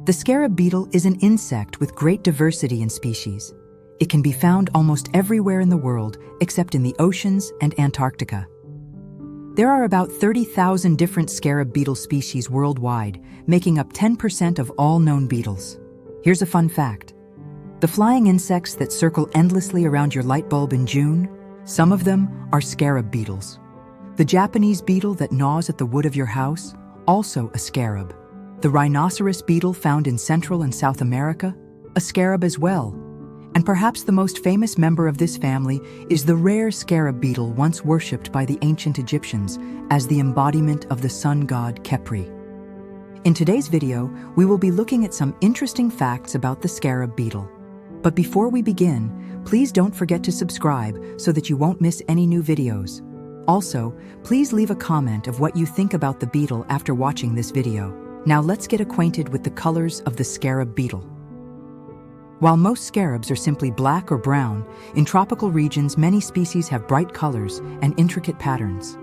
The scarab beetle is an insect with great diversity in species. It can be found almost everywhere in the world except in the oceans and Antarctica. There are about 30,000 different scarab beetle species worldwide, making up 10% of all known beetles. Here's a fun fact. The flying insects that circle endlessly around your light bulb in June, some of them are scarab beetles. The Japanese beetle that gnaws at the wood of your house, also a scarab. The rhinoceros beetle found in Central and South America, a scarab as well. And perhaps the most famous member of this family is the rare scarab beetle once worshipped by the ancient Egyptians as the embodiment of the sun god Khepri. In today's video, we will be looking at some interesting facts about the scarab beetle. But before we begin, please don't forget to subscribe so that you won't miss any new videos. Also, please leave a comment of what you think about the beetle after watching this video. Now let's get acquainted with the colors of the scarab beetle. While most scarabs are simply black or brown, in tropical regions many species have bright colors and intricate patterns.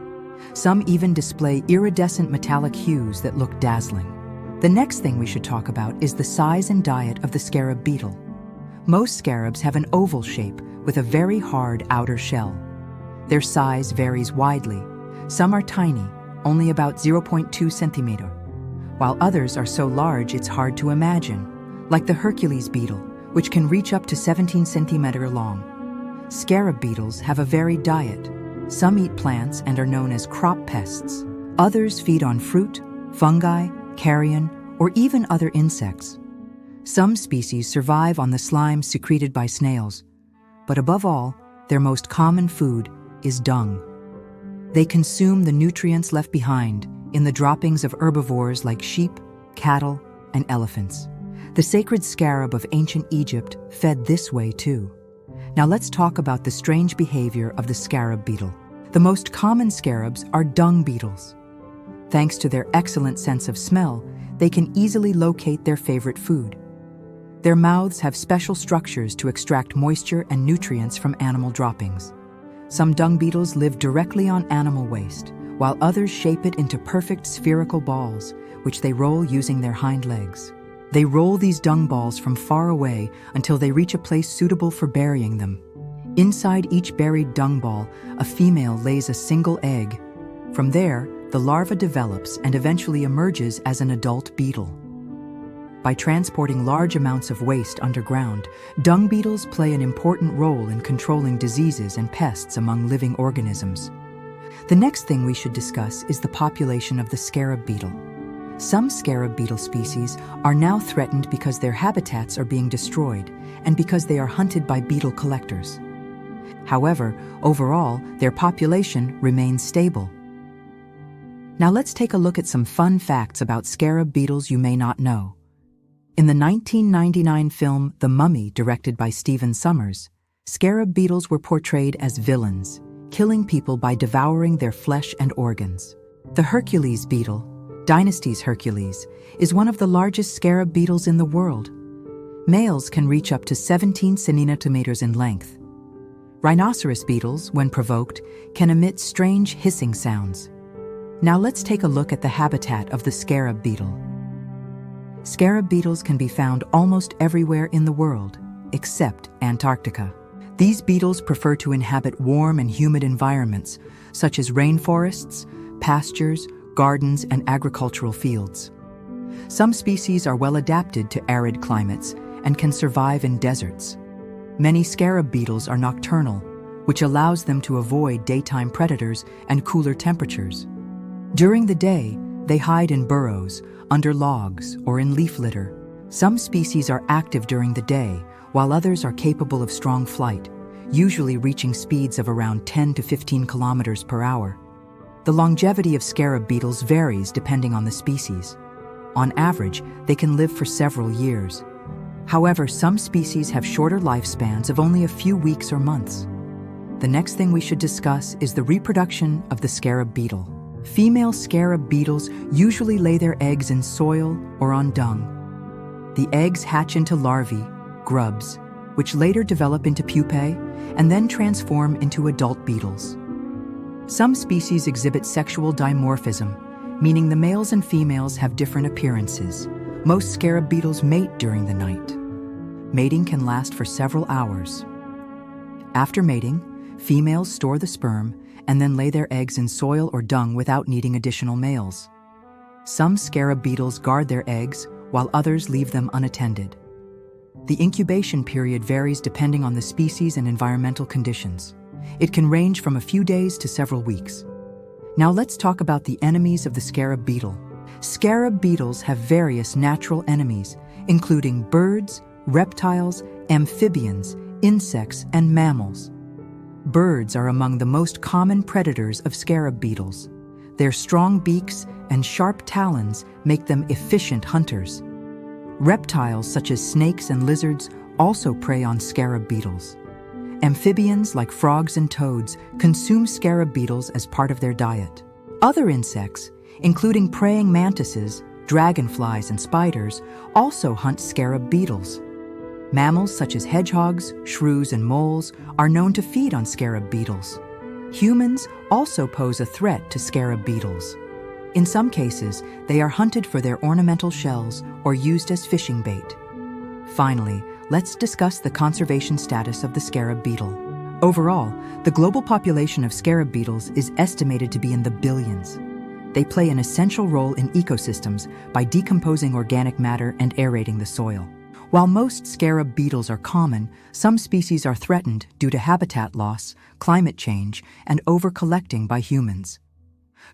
Some even display iridescent metallic hues that look dazzling. The next thing we should talk about is the size and diet of the scarab beetle. Most scarabs have an oval shape with a very hard outer shell. Their size varies widely. Some are tiny, only about 0.2 centimeter, while others are so large it's hard to imagine, like the Hercules beetle, which can reach up to 17 centimeters long. Scarab beetles have a varied diet. Some eat plants and are known as crop pests. Others feed on fruit, fungi, carrion, or even other insects. Some species survive on the slime secreted by snails, but above all, their most common food is dung. They consume the nutrients left behind in the droppings of herbivores like sheep, cattle, and elephants. The sacred scarab of ancient Egypt fed this way too. Now let's talk about the strange behavior of the scarab beetle. The most common scarabs are dung beetles. Thanks to their excellent sense of smell, they can easily locate their favorite food. Their mouths have special structures to extract moisture and nutrients from animal droppings. Some dung beetles live directly on animal waste, while others shape it into perfect spherical balls, which they roll using their hind legs. They roll these dung balls from far away until they reach a place suitable for burying them. Inside each buried dung ball, a female lays a single egg. From there, the larva develops and eventually emerges as an adult beetle. By transporting large amounts of waste underground, dung beetles play an important role in controlling diseases and pests among living organisms. The next thing we should discuss is the population of the scarab beetle. Some scarab beetle species are now threatened because their habitats are being destroyed and because they are hunted by beetle collectors. However, overall, their population remains stable. Now let's take a look at some fun facts about scarab beetles you may not know. In the 1999 film The Mummy, directed by Stephen Sommers, scarab beetles were portrayed as villains, killing people by devouring their flesh and organs. The Hercules beetle, Dynasty's Hercules, is one of the largest scarab beetles in the world. Males can reach up to 17 centimeters in length. Rhinoceros beetles, when provoked, can emit strange hissing sounds. Now let's take a look at the habitat of the scarab beetle. Scarab beetles can be found almost everywhere in the world, except Antarctica. These beetles prefer to inhabit warm and humid environments, such as rainforests, pastures, gardens, and agricultural fields. Some species are well adapted to arid climates and can survive in deserts. Many scarab beetles are nocturnal, which allows them to avoid daytime predators and cooler temperatures. During the day, they hide in burrows, under logs, or in leaf litter. Some species are active during the day, while others are capable of strong flight, usually reaching speeds of around 10 to 15 kilometers per hour. The longevity of scarab beetles varies depending on the species. On average, they can live for several years. However, some species have shorter lifespans of only a few weeks or months. The next thing we should discuss is the reproduction of the scarab beetle. Female scarab beetles usually lay their eggs in soil or on dung. The eggs hatch into larvae, grubs, which later develop into pupae and then transform into adult beetles. Some species exhibit sexual dimorphism, meaning the males and females have different appearances, Most scarab beetles mate during the night. Mating can last for several hours. After mating, females store the sperm and then lay their eggs in soil or dung without needing additional males. Some scarab beetles guard their eggs, while others leave them unattended. The incubation period varies depending on the species and environmental conditions. It can range from a few days to several weeks. Now let's talk about the enemies of the scarab beetle. Scarab beetles have various natural enemies, including birds, reptiles, amphibians, insects, and mammals. Birds are among the most common predators of scarab beetles. Their strong beaks and sharp talons make them efficient hunters. Reptiles such as snakes and lizards also prey on scarab beetles. Amphibians like frogs and toads consume scarab beetles as part of their diet. Other insects, including praying mantises, dragonflies, and spiders, also hunt scarab beetles. Mammals such as hedgehogs, shrews, and moles are known to feed on scarab beetles. Humans also pose a threat to scarab beetles. In some cases, they are hunted for their ornamental shells or used as fishing bait. Finally, let's discuss the conservation status of the scarab beetle. Overall, the global population of scarab beetles is estimated to be in the billions. They play an essential role in ecosystems by decomposing organic matter and aerating the soil. While most scarab beetles are common, some species are threatened due to habitat loss, climate change, and over-collecting by humans.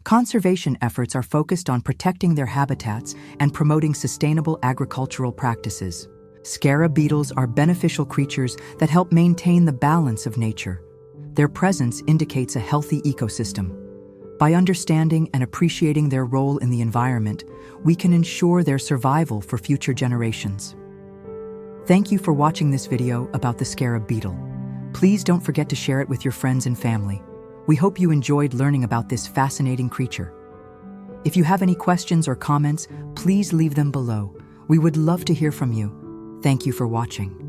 Conservation efforts are focused on protecting their habitats and promoting sustainable agricultural practices. Scarab beetles are beneficial creatures that help maintain the balance of nature. Their presence indicates a healthy ecosystem. By understanding and appreciating their role in the environment, we can ensure their survival for future generations. Thank you for watching this video about the scarab beetle. Please don't forget to share it with your friends and family. We hope you enjoyed learning about this fascinating creature. If you have any questions or comments, please leave them below. We would love to hear from you. Thank you for watching.